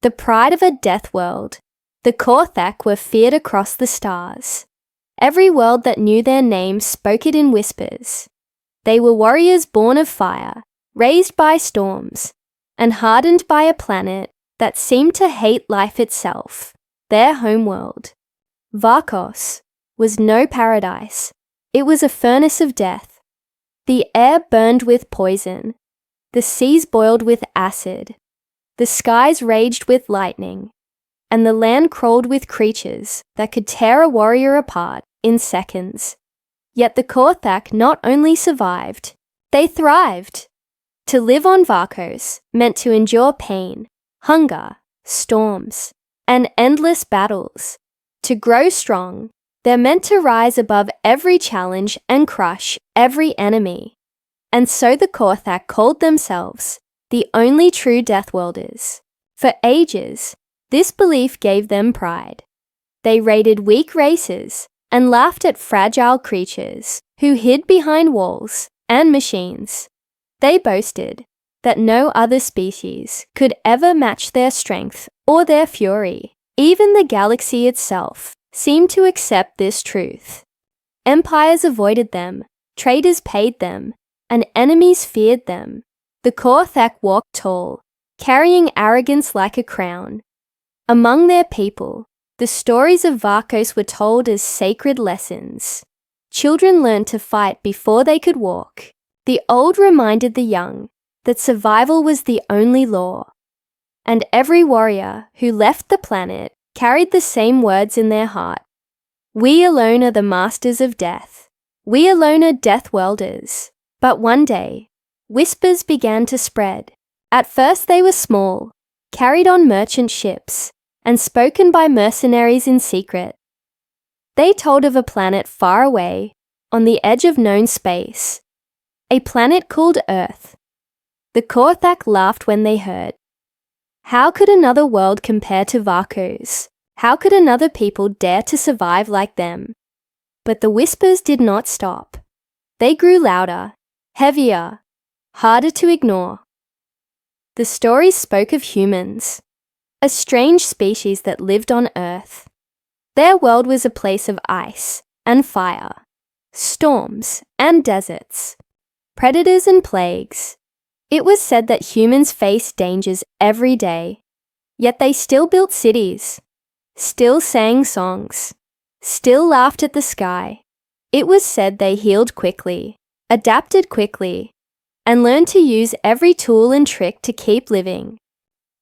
the pride of a death world. The Korthak were feared across the stars. Every world that knew their name spoke it in whispers. They were warriors born of fire, raised by storms, and hardened by a planet that seemed to hate life itself, their homeworld. Varkos was no paradise. It was a furnace of death. The air burned with poison. The seas boiled with acid. The skies raged with lightning. And the land crawled with creatures that could tear a warrior apart in seconds. Yet the Korthak not only survived, they thrived. To live on Varkos meant to endure pain, hunger, storms, and endless battles. To grow strong, they're meant to rise above every challenge and crush every enemy. And so the Korthak called themselves the only true Deathworlders. For ages, this belief gave them pride. They raided weak races and laughed at fragile creatures who hid behind walls and machines. They boasted that no other species could ever match their strength or their fury. Even the galaxy itself seemed to accept this truth. Empires avoided them, traders paid them, and enemies feared them. The Korthak walked tall, carrying arrogance like a crown. Among their people, the stories of Varkos were told as sacred lessons. Children learned to fight before they could walk. The old reminded the young that survival was the only law. And every warrior who left the planet carried the same words in their heart. We alone are the masters of death. We alone are Deathworlders. But one day, whispers began to spread. At first they were small, carried on merchant ships, and spoken by mercenaries in secret. They told of a planet far away, on the edge of known space, a planet called Earth. The Korthak laughed when they heard. How could another world compare to Varkos? How could another people dare to survive like them? But the whispers did not stop. They grew louder, heavier, harder to ignore. The stories spoke of humans, a strange species that lived on Earth. Their world was a place of ice and fire, storms and deserts, predators and plagues. It was said that humans faced dangers every day, yet they still built cities, still sang songs, still laughed at the sky. It was said they healed quickly, adapted quickly, and learned to use every tool and trick to keep living.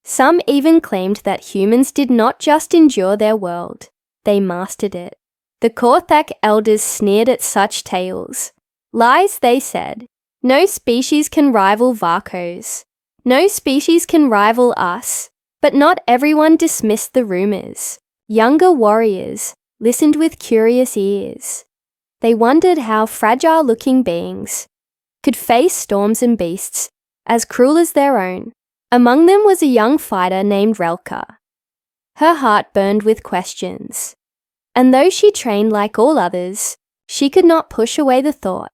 Some even claimed that humans did not just endure their world, they mastered it. The Korthak elders sneered at such tales. Lies, they said. No species can rival Varkos. No species can rival us. But not everyone dismissed the rumors. Younger warriors listened with curious ears. They wondered how fragile-looking beings could face storms and beasts as cruel as their own. Among them was a young fighter named Relka. Her heart burned with questions. And though she trained like all others, she could not push away the thought.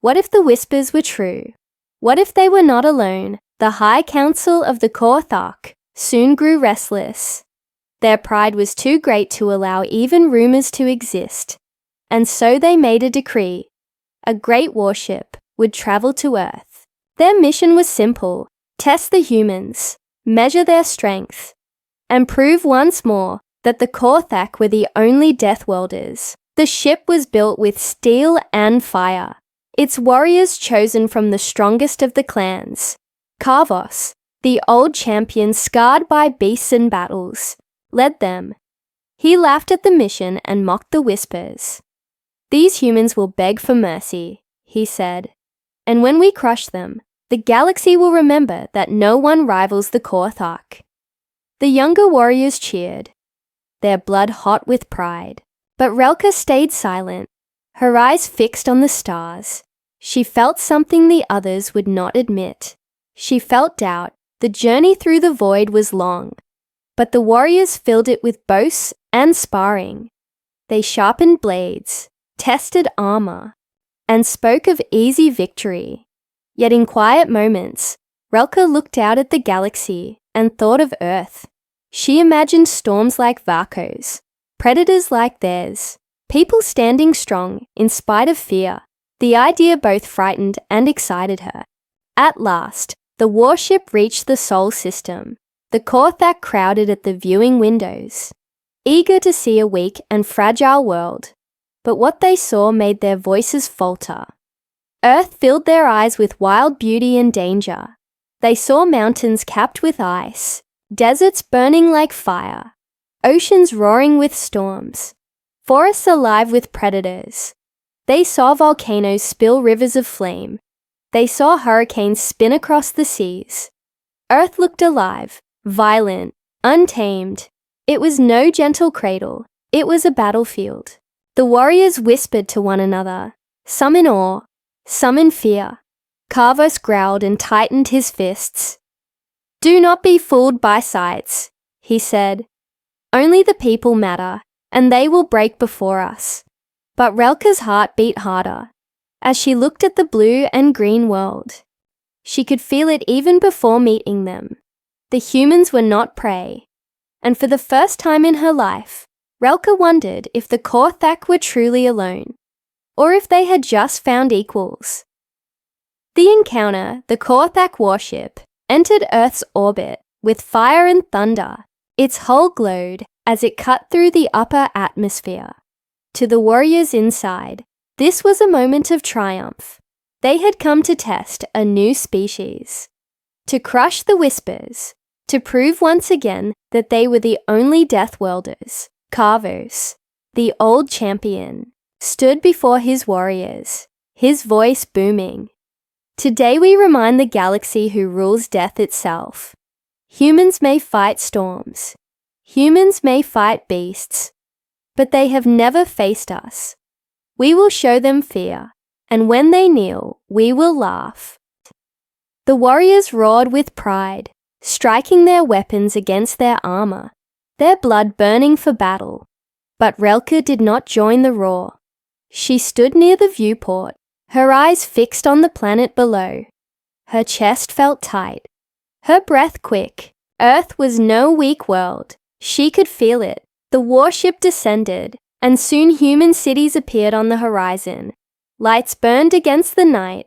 What if the whispers were true? What if they were not alone? The High Council of the Korthak soon grew restless. Their pride was too great to allow even rumors to exist, and so they made a decree. A great warship would travel to Earth. Their mission was simple: test the humans, measure their strength, and prove once more that the Korthak were the only Deathworlders. The ship was built with steel and fire. Its warriors chosen from the strongest of the clans. Karvos, the old champion scarred by beasts and battles, led them. He laughed at the mission and mocked the whispers. These humans will beg for mercy, he said. And when we crush them, the galaxy will remember that no one rivals the Korthak. The younger warriors cheered, their blood hot with pride. But Relka stayed silent, her eyes fixed on the stars. She felt something the others would not admit. She felt doubt. The journey through the void was long, but the warriors filled it with boasts and sparring. They sharpened blades, tested armor, and spoke of easy victory. Yet in quiet moments, Relka looked out at the galaxy and thought of Earth. She imagined storms like Varco's, predators like theirs, people standing strong in spite of fear. The idea both frightened and excited her. At last, the warship reached the Sol system. The Korthak crowded at the viewing windows, eager to see a weak and fragile world. But what they saw made their voices falter. Earth filled their eyes with wild beauty and danger. They saw mountains capped with ice, deserts burning like fire, oceans roaring with storms, forests alive with predators. They saw volcanoes spill rivers of flame. They saw hurricanes spin across the seas. Earth looked alive, violent, untamed. It was no gentle cradle. It was a battlefield. The warriors whispered to one another, some in awe, some in fear. Kavos growled and tightened his fists. "Do not be fooled by sights," he said. "Only the people matter, and they will break before us." But Relka's heart beat harder as she looked at the blue and green world. She could feel it even before meeting them. The humans were not prey, and for the first time in her life, Relka wondered if the Korthak were truly alone, or if they had just found equals. The encounter, the Korthak warship, entered Earth's orbit with fire and thunder. Its hull glowed as it cut through the upper atmosphere. To the warriors inside, this was a moment of triumph. They had come to test a new species, to crush the whispers, to prove once again that they were the only Deathworlders. Kavos, the old champion, stood before his warriors, his voice booming. Today we remind the galaxy who rules death itself. Humans may fight storms. Humans may fight beasts. But they have never faced us. We will show them fear, and when they kneel, we will laugh. The warriors roared with pride, striking their weapons against their armor, their blood burning for battle. But Relka did not join the roar. She stood near the viewport, her eyes fixed on the planet below. Her chest felt tight, her breath quick. Earth was no weak world. She could feel it. The warship descended, and soon human cities appeared on the horizon. Lights burned against the night.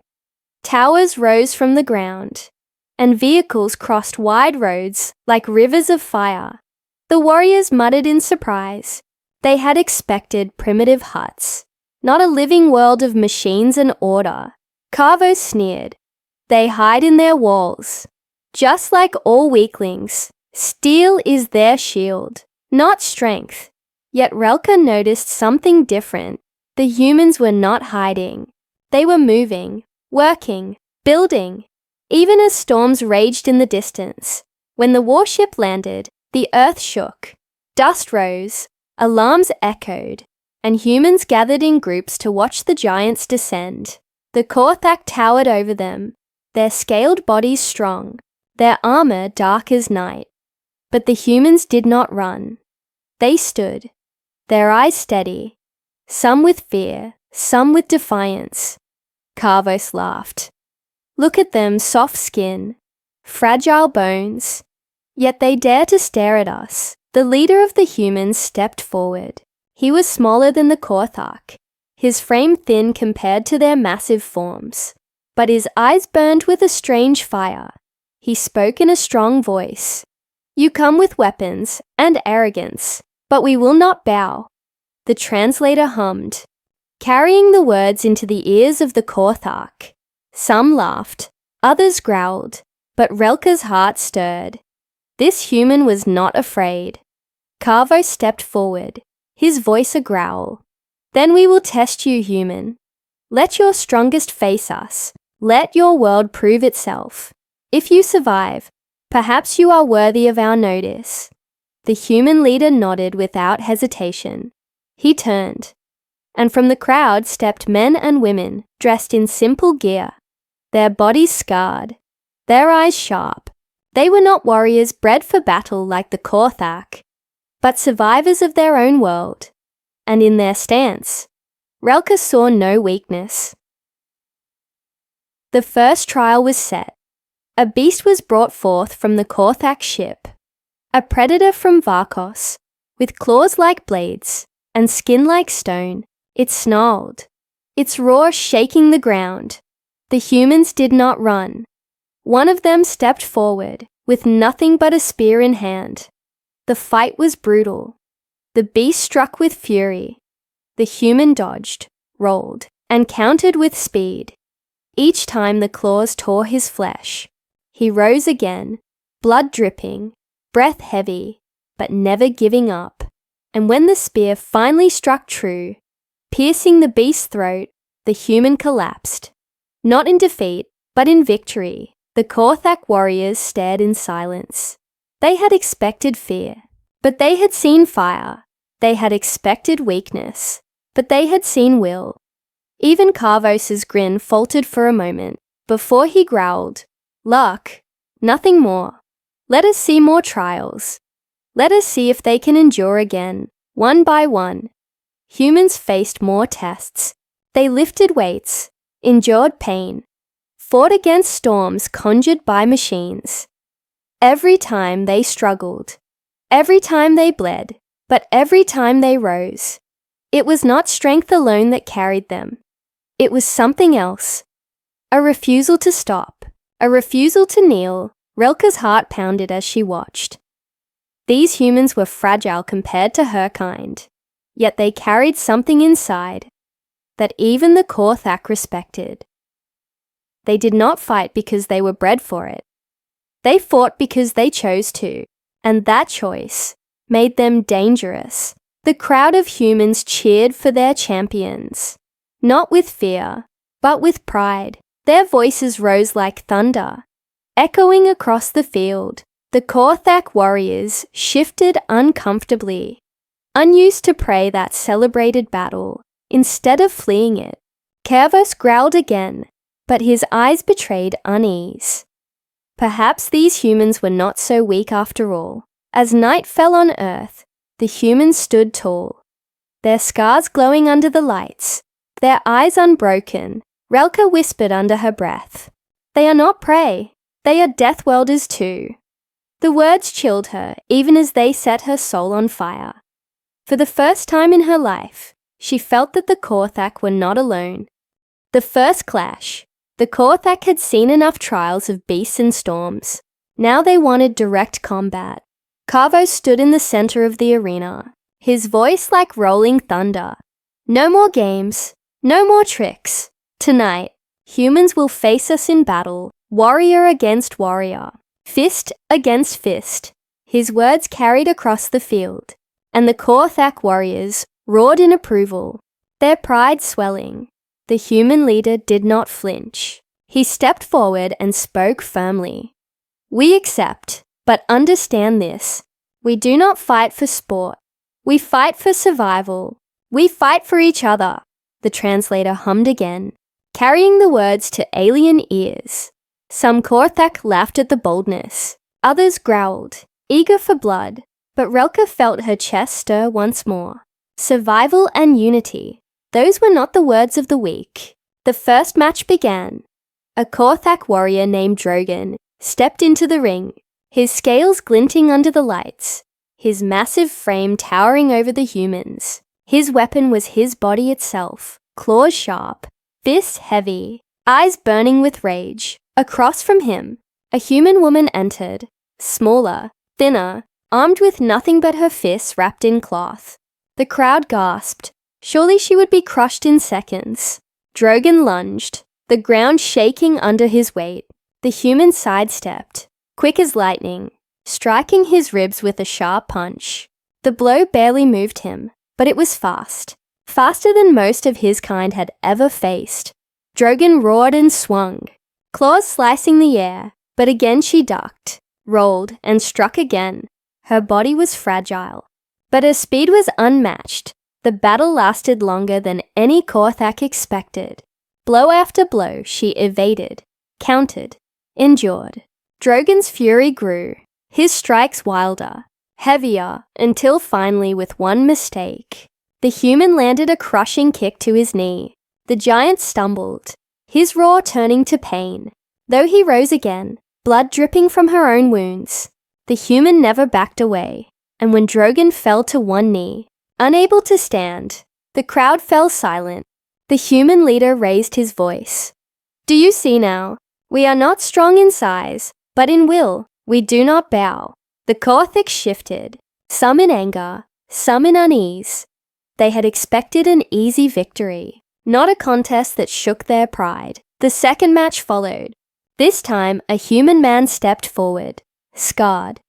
Towers rose from the ground, and vehicles crossed wide roads like rivers of fire. The warriors muttered in surprise. They had expected primitive huts, not a living world of machines and order. Kavos sneered. They hide in their walls. Just like all weaklings, steel is their shield, not strength. Yet Relka noticed something different. The humans were not hiding. They were moving, working, building. Even as storms raged in the distance, when the warship landed, the earth shook. Dust rose, alarms echoed, and humans gathered in groups to watch the giants descend. The Korthak towered over them, their scaled bodies strong, their armor dark as night. But the humans did not run. They stood, their eyes steady, some with fear, some with defiance. Kavos laughed. Look at them, soft skin, fragile bones. Yet they dare to stare at us. The leader of the humans stepped forward. He was smaller than the Korthak, his frame thin compared to their massive forms. But his eyes burned with a strange fire. He spoke in a strong voice. You come with weapons and arrogance, but we will not bow. The translator hummed, carrying the words into the ears of the Korthak. Some laughed, others growled, but Relka's heart stirred. This human was not afraid. Kavos stepped forward, his voice a growl. Then we will test you, human. Let your strongest face us. Let your world prove itself. If you survive, perhaps you are worthy of our notice. The human leader nodded without hesitation. He turned, and from the crowd stepped men and women dressed in simple gear, their bodies scarred, their eyes sharp. They were not warriors bred for battle like the Korthak, but survivors of their own world, and in their stance, Relka saw no weakness. The first trial was set. A beast was brought forth from the Korthak ship. a predator from Varkos, with claws like blades and skin like stone. It snarled, its roar shaking the ground. The humans did not run. One of them stepped forward, with nothing but a spear in hand. The fight was brutal. The beast struck with fury. The human dodged, rolled, and countered with speed. Each time the claws tore his flesh. He rose again, blood dripping, breath heavy, but never giving up. And when the spear finally struck true, piercing the beast's throat, the human collapsed. Not in defeat, but in victory. The Korthak warriors stared in silence. They had expected fear, but they had seen fire. They had expected weakness, but they had seen will. Even Karvos's grin faltered for a moment, before he growled, "Luck, nothing more. Let us see more trials. Let us see if they can endure again, one by one." Humans faced more tests. They lifted weights, endured pain, fought against storms conjured by machines. Every time they struggled, every time they bled, but every time they rose. It was not strength alone that carried them. It was something else. A refusal to stop, a refusal to kneel. Relka's heart pounded as she watched. These humans were fragile compared to her kind, yet they carried something inside that even the Korthak respected. They did not fight because they were bred for it. They fought because they chose to, and that choice made them dangerous. The crowd of humans cheered for their champions, not with fear, but with pride. Their voices rose like thunder, echoing across the field. The Korthak warriors shifted uncomfortably, unused to prey that celebrated battle. Instead of fleeing it, Karvos growled again, but his eyes betrayed unease. Perhaps these humans were not so weak after all. As night fell on Earth, the humans stood tall, their scars glowing under the lights, their eyes unbroken. Relka whispered under her breath, "They are not prey. They are Deathworlders too." The words chilled her, even as they set her soul on fire. For the first time in her life, she felt that the Korthak were not alone. The first clash, the Korthak had seen enough trials of beasts and storms. Now they wanted direct combat. Karvos stood in the center of the arena, his voice like rolling thunder. "No more games, no more tricks. Tonight, humans will face us in battle, warrior against warrior, fist against fist." His words carried across the field, and the Korthak warriors roared in approval, their pride swelling. The human leader did not flinch. He stepped forward and spoke firmly. "We accept, but understand this. We do not fight for sport. We fight for survival. We fight for each other." The translator hummed again, carrying the words to alien ears. Some Korthak laughed at the boldness. Others growled, eager for blood, but Relka felt her chest stir once more. Survival and unity. Those were not the words of the weak. The first match began. A Korthak warrior named Drogan stepped into the ring, his scales glinting under the lights, his massive frame towering over the humans. His weapon was his body itself, claws sharp, fists heavy, eyes burning with rage. Across from him, a human woman entered, smaller, thinner, armed with nothing but her fists wrapped in cloth. The crowd gasped. Surely she would be crushed in seconds. Drogan lunged, the ground shaking under his weight. The human sidestepped, quick as lightning, striking his ribs with a sharp punch. The blow barely moved him, but it was fast, faster than most of his kind had ever faced. Drogan roared and swung, claws slicing the air, but again she ducked, rolled, and struck again. Her body was fragile, but her speed was unmatched. The battle lasted longer than any Korthak expected. Blow after blow she evaded, countered, endured. Drogan's fury grew, his strikes wilder, heavier, until finally with one mistake, the human landed a crushing kick to his knee. The giant stumbled, his roar turning to pain. Though he rose again, blood dripping from her own wounds, the human never backed away, and when Drogon fell to one knee, unable to stand, the crowd fell silent. The human leader raised his voice. "Do you see now? We are not strong in size, but in will, we do not bow." The Korthik shifted, some in anger, some in unease. They had expected an easy victory, not a contest that shook their pride. The second match followed. This time, a human man stepped forward, scarred,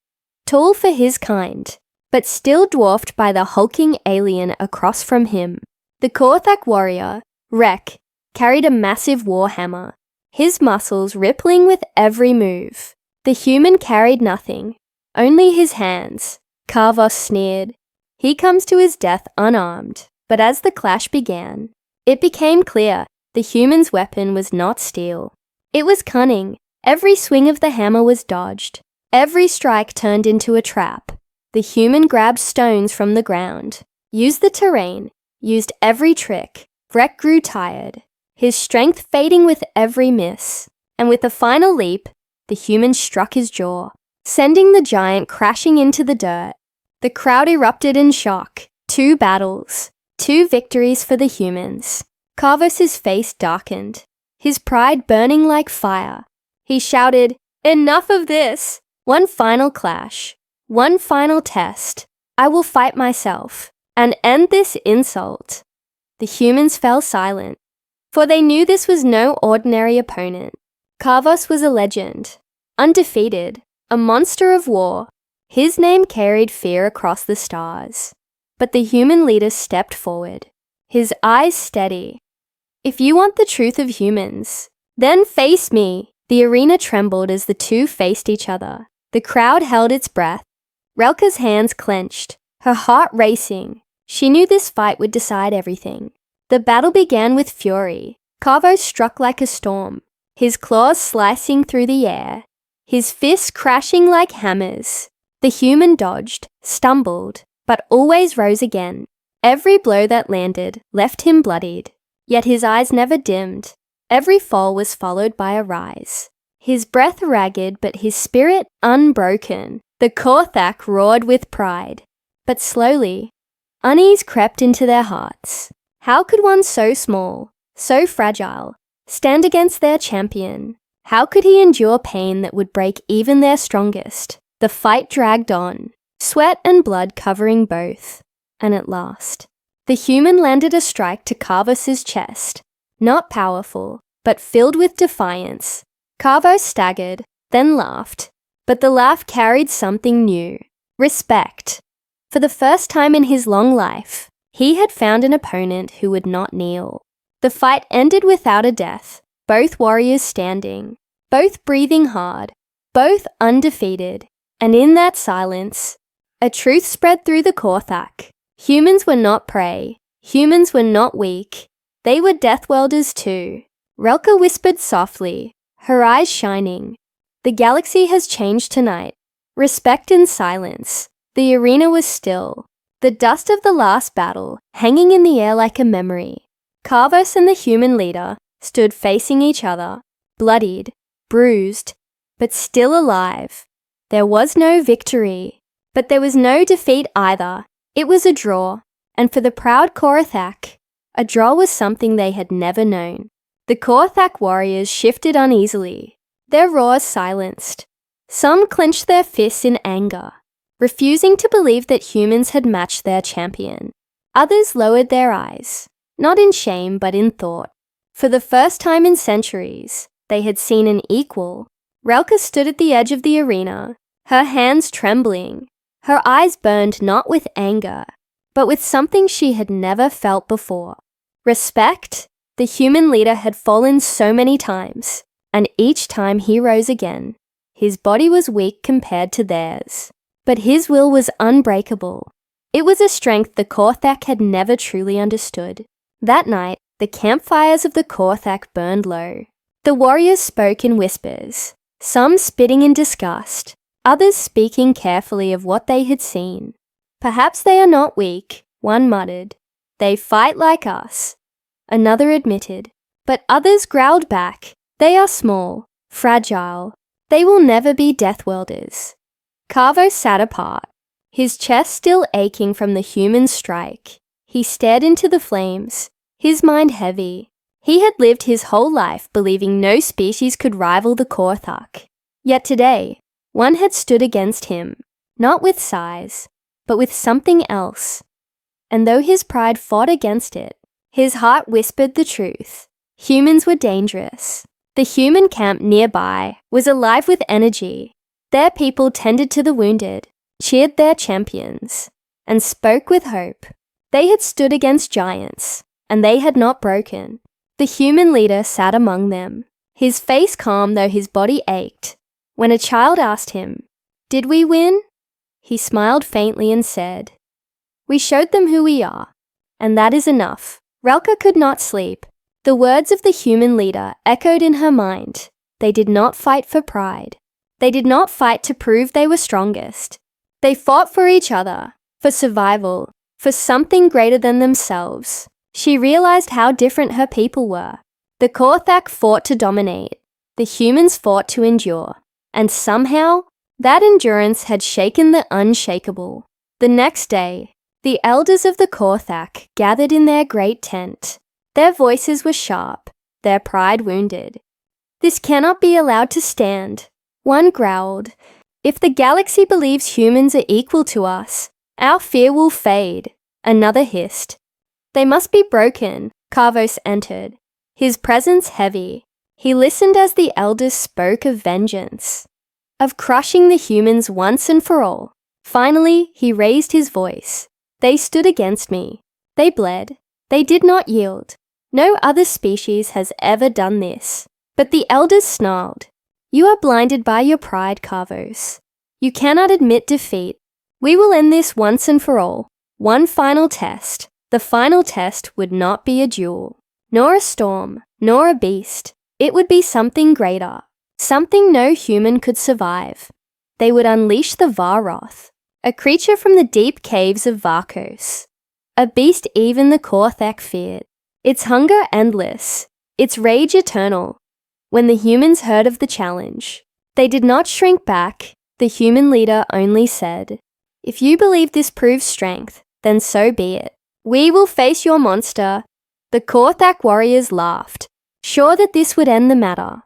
tall for his kind, but still dwarfed by the hulking alien across from him. The Korthak warrior, Rek, carried a massive warhammer, his muscles rippling with every move. The human carried nothing, only his hands. Karvos sneered. He comes to his death unarmed. But as the clash began, it became clear the human's weapon was not steel. It was cunning. Every swing of the hammer was dodged. Every strike turned into a trap. The human grabbed stones from the ground, used the terrain, used every trick. Rek grew tired, his strength fading with every miss. And with a final leap, the human struck his jaw, sending the giant crashing into the dirt. The crowd erupted in shock. 2 battles, 2 victories for the humans. Karvos's face darkened, his pride burning like fire. He shouted, "Enough of this! One final clash, one final test. I will fight myself and end this insult." The humans fell silent, for they knew this was no ordinary opponent. Karvos was a legend, undefeated, a monster of war. His name carried fear across the stars. But the human leader stepped forward, his eyes steady. "If you want the truth of humans, then face me." The arena trembled as the two faced each other. The crowd held its breath. Relka's hands clenched, her heart racing. She knew this fight would decide everything. The battle began with fury. Karvos struck like a storm, his claws slicing through the air, his fists crashing like hammers. The human dodged, stumbled, but always rose again. Every blow that landed left him bloodied, yet his eyes never dimmed. Every fall was followed by a rise. His breath ragged, but his spirit unbroken. The Korthak roared with pride. But slowly, unease crept into their hearts. How could one so small, so fragile, stand against their champion? How could he endure pain that would break even their strongest? The fight dragged on, sweat and blood covering both. And at last, the human landed a strike to Karvos's chest. Not powerful, but filled with defiance. Karvos staggered, then laughed. But the laugh carried something new. Respect. For the first time in his long life, he had found an opponent who would not kneel. The fight ended without a death, both warriors standing, both breathing hard, both undefeated. And in that silence, a truth spread through the Korthak. Humans were not prey. Humans were not weak. They were Deathworlders too. Relka whispered softly, her eyes shining. The galaxy has changed tonight. Respect in silence. The arena was still. The dust of the last battle hanging in the air like a memory. Karvos and the human leader stood facing each other, bloodied, bruised, but still alive. There was no victory, but there was no defeat either. It was a draw, and for the proud Korthak, a draw was something they had never known. The Korthak warriors shifted uneasily, their roars silenced. Some clenched their fists in anger, refusing to believe that humans had matched their champion. Others lowered their eyes, not in shame but in thought. For the first time in centuries, they had seen an equal. Relka stood at the edge of the arena, her hands trembling. Her eyes burned not with anger, but with something she had never felt before. Respect. The human leader had fallen so many times, and each time he rose again. His body was weak compared to theirs, but his will was unbreakable. It was a strength the Korthak had never truly understood. That night, the campfires of the Korthak burned low. The warriors spoke in whispers, some spitting in disgust, others speaking carefully of what they had seen. "Perhaps they are not weak," one muttered. "They fight like us," another admitted. But others growled back, "They are small, fragile. They will never be Deathworlders." Carvo sat apart, his chest still aching from the human strike. He stared into the flames, his mind heavy. He had lived his whole life believing no species could rival the Korthak. Yet today, one had stood against him, not with size, but with something else. And though his pride fought against it, his heart whispered the truth. Humans were dangerous. The human camp nearby was alive with energy. Their people tended to the wounded, cheered their champions, and spoke with hope. They had stood against giants, and they had not broken. The human leader sat among them, his face calm though his body ached. When a child asked him, "Did we win?" he smiled faintly and said, "We showed them who we are, and that is enough." Relka could not sleep. The words of the human leader echoed in her mind. They did not fight for pride. They did not fight to prove they were strongest. They fought for each other, for survival, for something greater than themselves. She realized how different her people were. The Korthak fought to dominate. The humans fought to endure. And somehow, that endurance had shaken the unshakable. The next day, the elders of the Korthak gathered in their great tent. Their voices were sharp, their pride wounded. "This cannot be allowed to stand," one growled. "If the galaxy believes humans are equal to us, our fear will fade," another hissed. "They must be broken." Carvos entered, his presence heavy. He listened as the elders spoke of vengeance, of crushing the humans once and for all. Finally, he raised his voice. "They stood against me. They bled. They did not yield. No other species has ever done this." But the elders snarled. "You are blinded by your pride, Carvos. You cannot admit defeat. We will end this once and for all. One final test. The final test would not be a duel, nor a storm, nor a beast. It would be something greater, something no human could survive. They would unleash the Varoth, a creature from the deep caves of Varkos, a beast even the Korthak feared, its hunger endless, its rage eternal. When the humans heard of the challenge, they did not shrink back. The human leader only said, "If you believe this proves strength, then so be it. We will face your monster." The Korthak warriors laughed, sure that this would end the matter.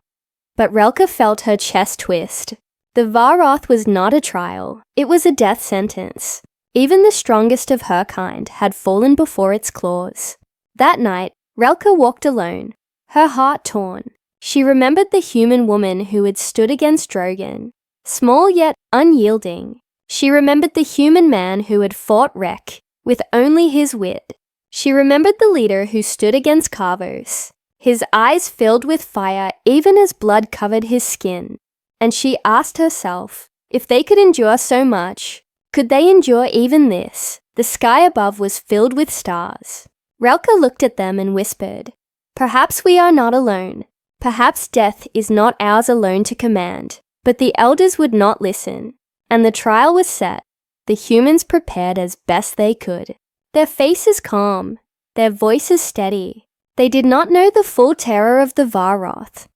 But Relka felt her chest twist. The Varoth was not a trial, it was a death sentence. Even the strongest of her kind had fallen before its claws. That night, Relka walked alone, her heart torn. She remembered the human woman who had stood against Drogon, small yet unyielding. She remembered the human man who had fought Rek with only his wit. She remembered the leader who stood against Carvos, his eyes filled with fire even as blood covered his skin. And she asked herself, if they could endure so much, could they endure even this? The sky above was filled with stars. Relka looked at them and whispered, "Perhaps we are not alone. Perhaps death is not ours alone to command." But the elders would not listen, and the trial was set. The humans prepared as best they could. Their faces calm, their voices steady. They did not know the full terror of the Varoth,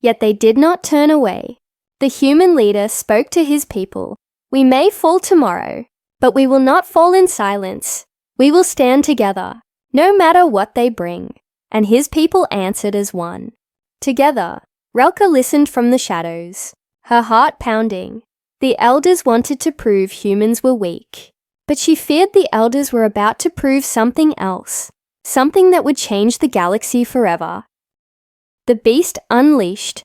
yet they did not turn away. The human leader spoke to his people. "We may fall tomorrow, but we will not fall in silence. We will stand together, no matter what they bring." And his people answered as one. Together, Relka listened from the shadows, her heart pounding. The elders wanted to prove humans were weak, but she feared the elders were about to prove something else, something that would change the galaxy forever. The beast unleashed.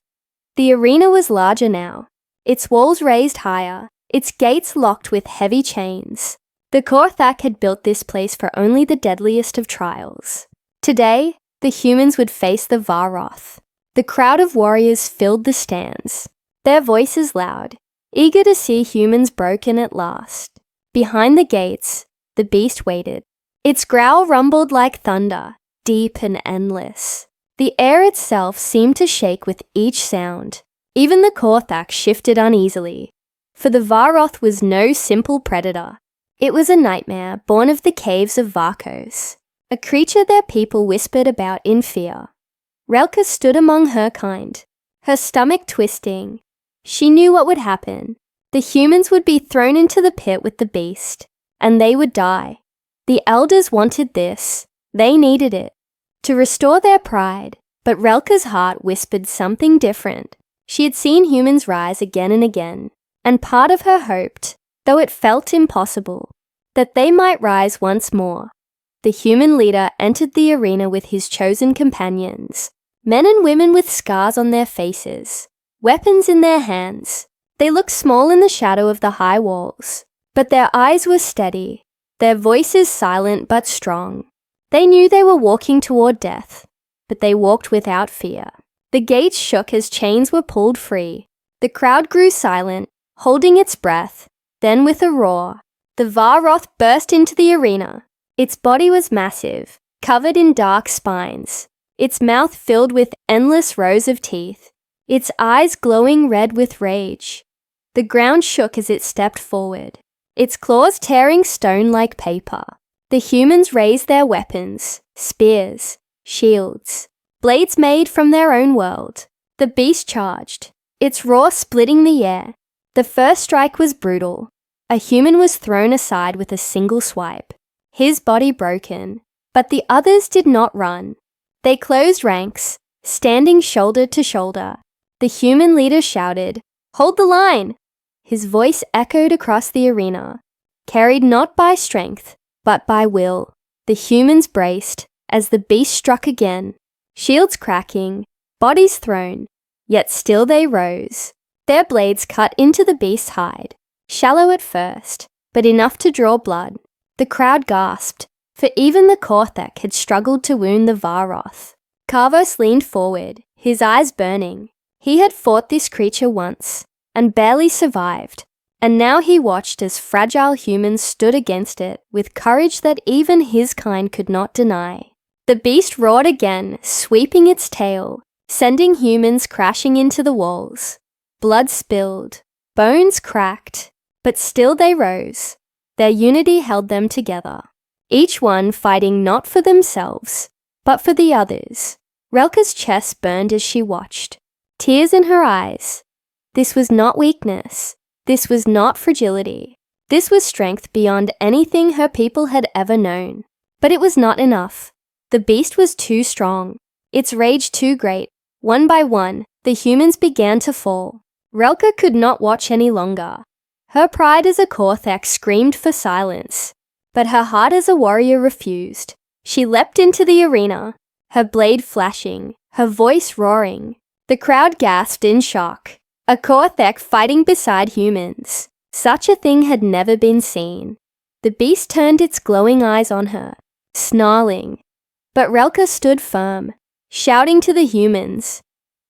The arena was larger now, its walls raised higher, its gates locked with heavy chains. The Korthak had built this place for only the deadliest of trials. Today, the humans would face the Varoth. The crowd of warriors filled the stands, their voices loud, eager to see humans broken at last. Behind the gates, the beast waited. Its growl rumbled like thunder, deep and endless. The air itself seemed to shake with each sound. Even the Korthak shifted uneasily, for the Varoth was no simple predator. It was a nightmare born of the caves of Varkos, a creature their people whispered about in fear. Relka stood among her kind, her stomach twisting. She knew what would happen. The humans would be thrown into the pit with the beast, and they would die. The elders wanted this. They needed it to restore their pride, but Relka's heart whispered something different. She had seen humans rise again and again, and part of her hoped, though it felt impossible, that they might rise once more. The human leader entered the arena with his chosen companions, men and women with scars on their faces, weapons in their hands. They looked small in the shadow of the high walls, but their eyes were steady, their voices silent but strong. They knew they were walking toward death, but they walked without fear. The gates shook as chains were pulled free. The crowd grew silent, holding its breath. Then with a roar, the Varroth burst into the arena. Its body was massive, covered in dark spines, its mouth filled with endless rows of teeth, its eyes glowing red with rage. The ground shook as it stepped forward, its claws tearing stone like paper. The humans raised their weapons, spears, shields, blades made from their own world. The beast charged, its roar splitting the air. The first strike was brutal. A human was thrown aside with a single swipe, his body broken, but the others did not run. They closed ranks, standing shoulder to shoulder. The human leader shouted, "Hold the line!" His voice echoed across the arena, carried not by strength, but by will. The humans braced as the beast struck again, shields cracking, bodies thrown, yet still they rose. Their blades cut into the beast's hide, shallow at first, but enough to draw blood. The crowd gasped, for even the Korthek had struggled to wound the Varroth. Karvos leaned forward, his eyes burning. He had fought this creature once, and barely survived, and now he watched as fragile humans stood against it with courage that even his kind could not deny. The beast roared again, sweeping its tail, sending humans crashing into the walls. Blood spilled, bones cracked, but still they rose. Their unity held them together, each one fighting not for themselves, but for the others. Relka's chest burned as she watched, tears in her eyes. This was not weakness. This was not fragility. This was strength beyond anything her people had ever known. But it was not enough. The beast was too strong, its rage too great. One by one, the humans began to fall. Relka could not watch any longer. Her pride as a Korthek screamed for silence, but her heart as a warrior refused. She leapt into the arena, her blade flashing, her voice roaring. The crowd gasped in shock. A Korthek fighting beside humans. Such a thing had never been seen. The beast turned its glowing eyes on her, snarling. But Relka stood firm, shouting to the humans,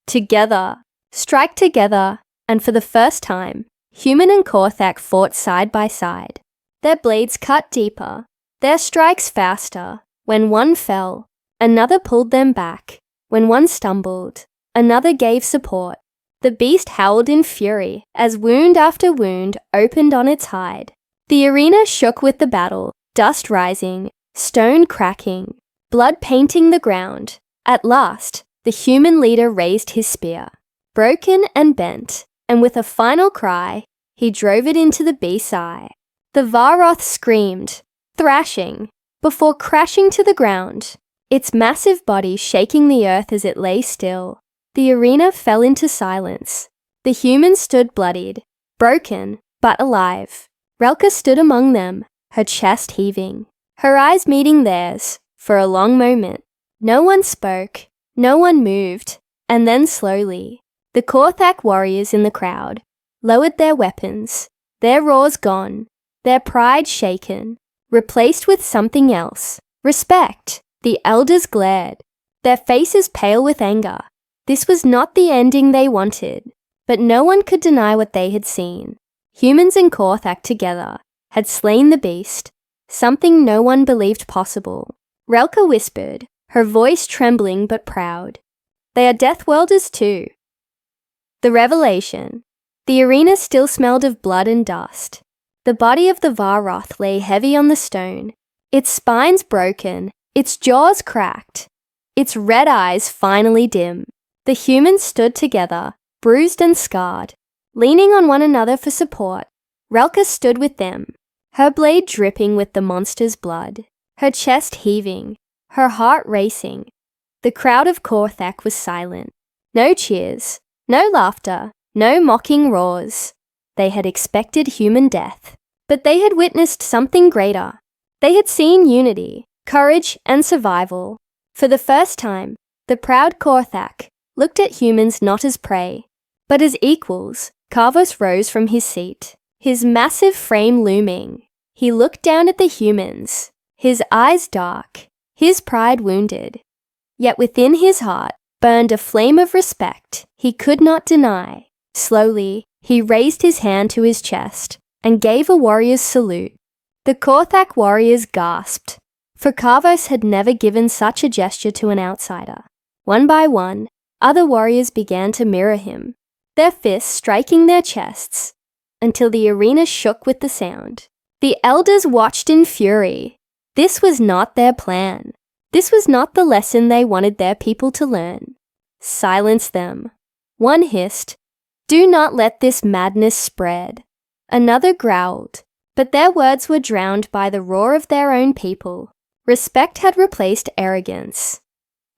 "Together, strike together," and for the first time, human and Korthek fought side by side. Their blades cut deeper, their strikes faster. When one fell, another pulled them back. When one stumbled, another gave support. The beast howled in fury as wound after wound opened on its hide. The arena shook with the battle, dust rising, stone cracking, blood painting the ground. At last, the human leader raised his spear, broken and bent, and with a final cry, he drove it into the beast's eye. The Varroth screamed, thrashing, before crashing to the ground, its massive body shaking the earth as it lay still. The arena fell into silence. The humans stood bloodied, broken, but alive. Relka stood among them, her chest heaving, her eyes meeting theirs for a long moment. No one spoke, no one moved, and then slowly, the Korthak warriors in the crowd lowered their weapons, their roars gone, their pride shaken, replaced with something else. Respect. The elders glared, their faces pale with anger. This was not the ending they wanted, but no one could deny what they had seen. Humans and Korthak together had slain the beast, something no one believed possible. Relka whispered, her voice trembling but proud, "They are Deathworlders too." The revelation. The arena still smelled of blood and dust. The body of the Varroth lay heavy on the stone, its spines broken, its jaws cracked, its red eyes finally dim. The humans stood together, bruised and scarred. Leaning on one another for support, Relka stood with them, her blade dripping with the monster's blood, her chest heaving, her heart racing. The crowd of Korthak was silent. No cheers, no laughter, no mocking roars. They had expected human death, but they had witnessed something greater. They had seen unity, courage, and survival. For the first time, the proud Korthak looked at humans not as prey, but as equals. Kavos rose from his seat, his massive frame looming. He looked down at the humans, his eyes dark, his pride wounded. Yet within his heart burned a flame of respect he could not deny. Slowly, he raised his hand to his chest and gave a warrior's salute. The Korthak warriors gasped, for Kavos had never given such a gesture to an outsider. One by one, other warriors began to mirror him, their fists striking their chests, until the arena shook with the sound. The elders watched in fury. This was not their plan. This was not the lesson they wanted their people to learn. Silence them. One hissed, "Do not let this madness spread." Another growled, but their words were drowned by the roar of their own people. Respect had replaced arrogance.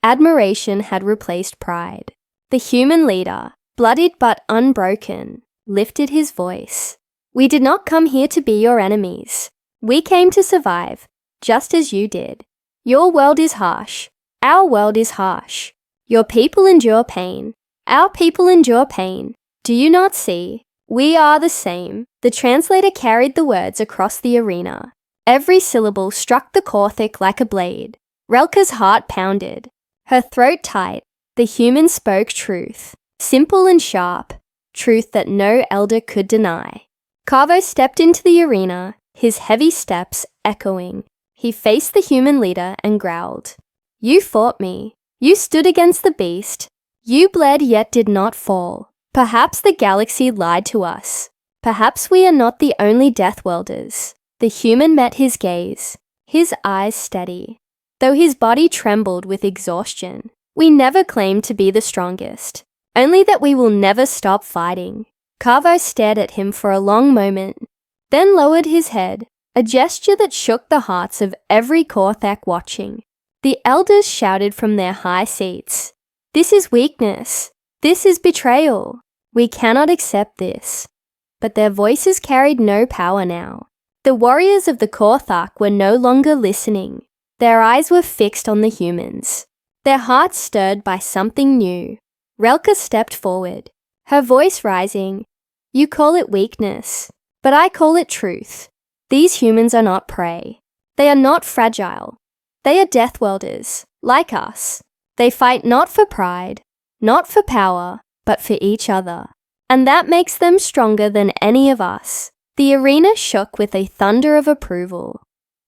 Admiration had replaced pride. The human leader, bloodied but unbroken, lifted his voice. "We did not come here to be your enemies. We came to survive, just as you did. Your world is harsh. Our world is harsh. Your people endure pain. Our people endure pain. Do you not see? We are the same." The translator carried the words across the arena. Every syllable struck the Korthak like a blade. Relka's heart pounded, her throat tight. The human spoke truth, simple and sharp, truth that no elder could deny. Kavos stepped into the arena, his heavy steps echoing. He faced the human leader and growled, "You fought me. You stood against the beast. You bled yet did not fall. Perhaps the galaxy lied to us. Perhaps we are not the only Deathworlders." The human met his gaze, his eyes steady, though his body trembled with exhaustion. "We never claimed to be the strongest, only that we will never stop fighting." Kavos stared at him for a long moment, then lowered his head, a gesture that shook the hearts of every Korthak watching. The elders shouted from their high seats, "This is weakness. This is betrayal. We cannot accept this." But their voices carried no power now. The warriors of the Korthak were no longer listening. Their eyes were fixed on the humans, their hearts stirred by something new. Relka stepped forward, her voice rising. "You call it weakness, but I call it truth. These humans are not prey. They are not fragile. They are Deathworlders, like us. They fight not for pride, not for power, but for each other. And that makes them stronger than any of us." The arena shook with a thunder of approval.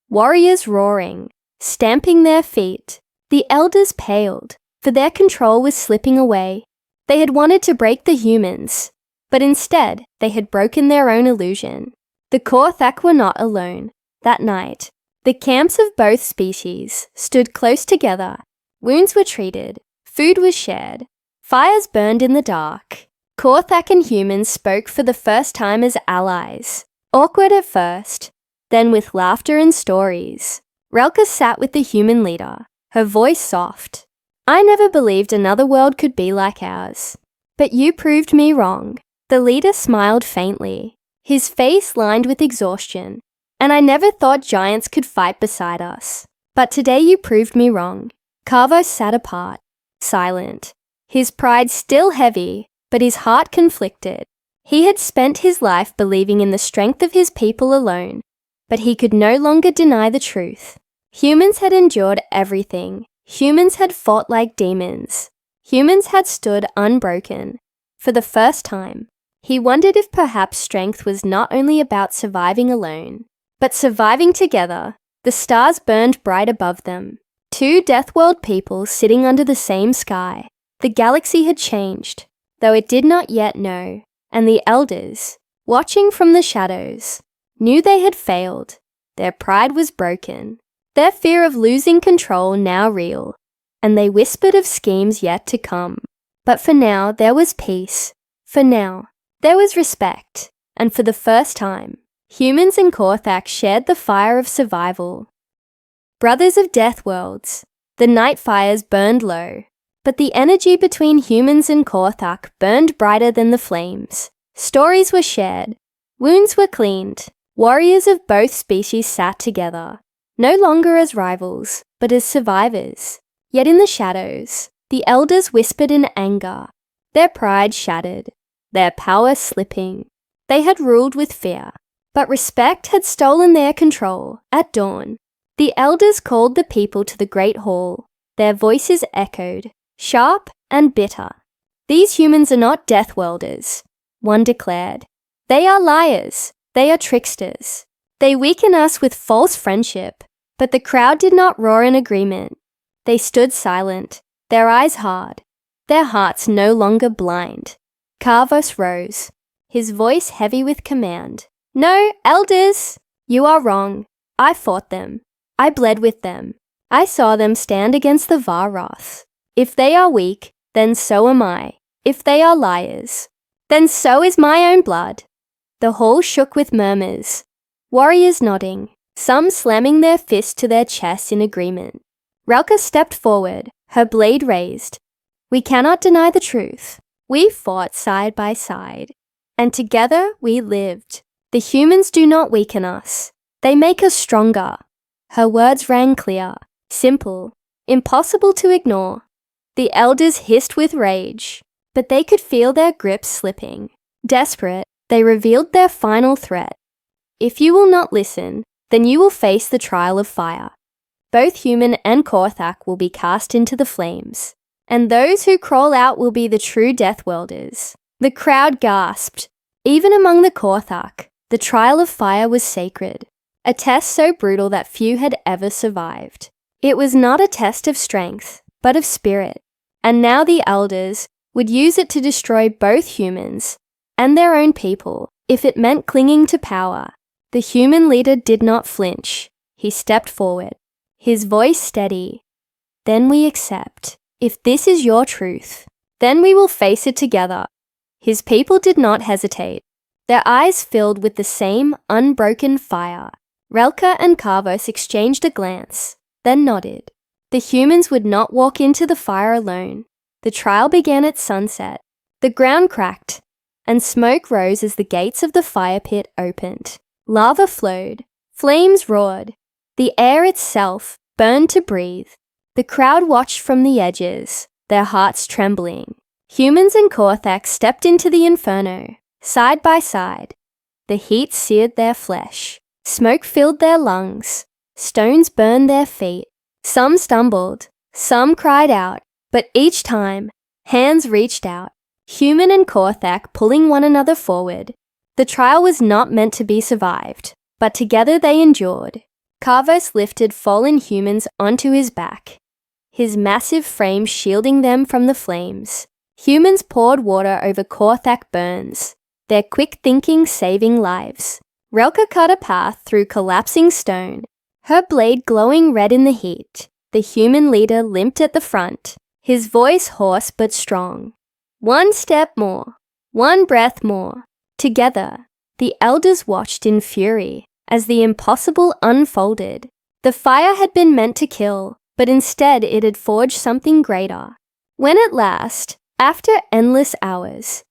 Warriors roaring, stamping their feet. The elders paled, for their control was slipping away. They had wanted to break the humans, but instead they had broken their own illusion. The Korthak were not alone. That night, the camps of both species stood close together. Wounds were treated, food was shared, fires burned in the dark. Korthak and humans spoke for the first time as allies, awkward at first, then with laughter and stories. Relka sat with the human leader, her voice soft. "I never believed another world could be like ours, but you proved me wrong." The leader smiled faintly, his face lined with exhaustion. "And I never thought giants could fight beside us. But today you proved me wrong." Kavos sat apart, silent, his pride still heavy, but his heart conflicted. He had spent his life believing in the strength of his people alone, but he could no longer deny the truth. Humans had endured everything. Humans had fought like demons. Humans had stood unbroken. For the first time, he wondered if perhaps strength was not only about surviving alone, but surviving together. The stars burned bright above them. Two Deathworld people sitting under the same sky. The galaxy had changed, though it did not yet know, and the elders, watching from the shadows, knew they had failed. Their pride was broken, their fear of losing control now real, and they whispered of schemes yet to come. But for now there was peace. For now, There was respect, and for the first time, humans and Korthak shared the fire of survival. Brothers of Deathworlds, the night fires burned low, but the energy between humans and Korthak burned brighter than the flames. Stories were shared, wounds were cleaned, warriors of both species sat together, no longer as rivals, but as survivors. Yet in the shadows, the elders whispered in anger, their pride shattered, their power slipping. They had ruled with fear, but respect had stolen their control. At dawn, the elders called the people to the great hall. Their voices echoed, sharp and bitter. These humans are not Deathworlders, one declared. They are liars. They are tricksters. They weaken us with false friendship. But the crowd did not roar in agreement. They stood silent, their eyes hard, their hearts no longer blind. Karvos rose, his voice heavy with command. No, elders! You are wrong. I fought them. I bled with them. I saw them stand against the Varoth. If they are weak, then so am I. If they are liars, then so is my own blood. The hall shook with murmurs, warriors nodding, some slamming their fists to their chests in agreement. Relka stepped forward, her blade raised. We cannot deny the truth. We fought side by side, and together we lived. The humans do not weaken us. They make us stronger. Her words rang clear, simple, impossible to ignore. The elders hissed with rage, but they could feel their grip slipping. Desperate, they revealed their final threat. If you will not listen, then you will face the trial of fire. Both human and Korthak will be cast into the flames, and those who crawl out will be the true Deathworlders. The crowd gasped. Even among the Korthak, the trial of fire was sacred, a test so brutal that few had ever survived. It was not a test of strength, but of spirit, and now the elders would use it to destroy both humans and their own people, if it meant clinging to power. The human leader did not flinch. He stepped forward, his voice steady. Then we accept. If this is your truth, then we will face it together. His people did not hesitate, their eyes filled with the same unbroken fire. Relka and Karvos exchanged a glance, then nodded. The humans would not walk into the fire alone. The trial began at sunset. The ground cracked, and smoke rose as the gates of the fire pit opened. Lava flowed, flames roared, the air itself burned to breathe. The crowd watched from the edges, their hearts trembling. Humans and Korthak stepped into the inferno, side by side. The heat seared their flesh, smoke filled their lungs, stones burned their feet. Some stumbled, some cried out, but each time, hands reached out, human and Korthak pulling one another forward. The trial was not meant to be survived, but together they endured. Karvos lifted fallen humans onto his back, his massive frame shielding them from the flames. Humans poured water over Korthak burns, their quick thinking saving lives. Relka cut a path through collapsing stone, her blade glowing red in the heat. The human leader limped at the front, his voice hoarse but strong. One step more, one breath more. Together, the elders watched in fury as the impossible unfolded. The fire had been meant to kill, but instead it had forged something greater. When at last, after endless hours,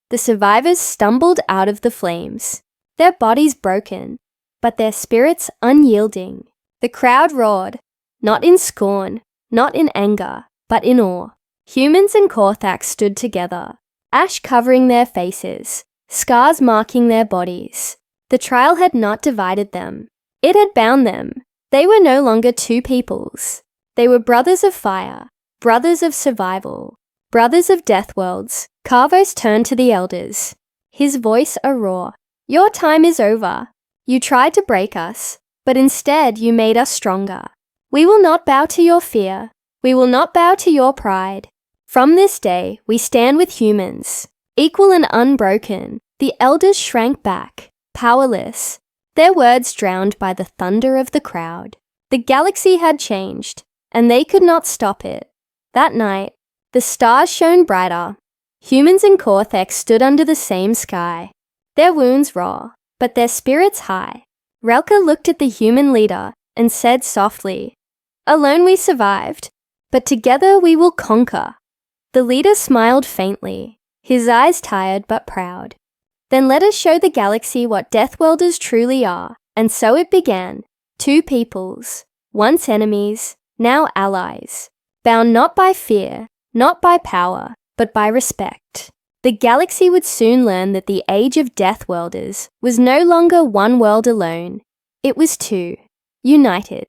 the survivors stumbled out of the flames, their bodies broken, but their spirits unyielding. The crowd roared, not in scorn, not in anger, but in awe. Humans and Korthak stood together, ash covering their faces, scars marking their bodies. The trial had not divided them. It had bound them. They were no longer two peoples. They were brothers of fire, brothers of survival, brothers of Deathworlds. Karvos turned to the elders, his voice a roar. Your time is over. You tried to break us, but instead you made us stronger. We will not bow to your fear. We will not bow to your pride. From this day, we stand with humans, equal and unbroken. The elders shrank back, powerless, their words drowned by the thunder of the crowd. The galaxy had changed, and they could not stop it. That night, the stars shone brighter, Humans and Korthek stood under the same sky, their wounds raw, but their spirits high. Relka looked at the human leader and said softly, "Alone we survived, but together we will conquer." The leader smiled faintly, his eyes tired but proud. "Then let us show the galaxy what Deathworlders truly are." And so it began. Two peoples, once enemies, now allies, bound not by fear, not by power, but by respect. The galaxy would soon learn that the age of Deathworlders was no longer one world alone. It was two, united.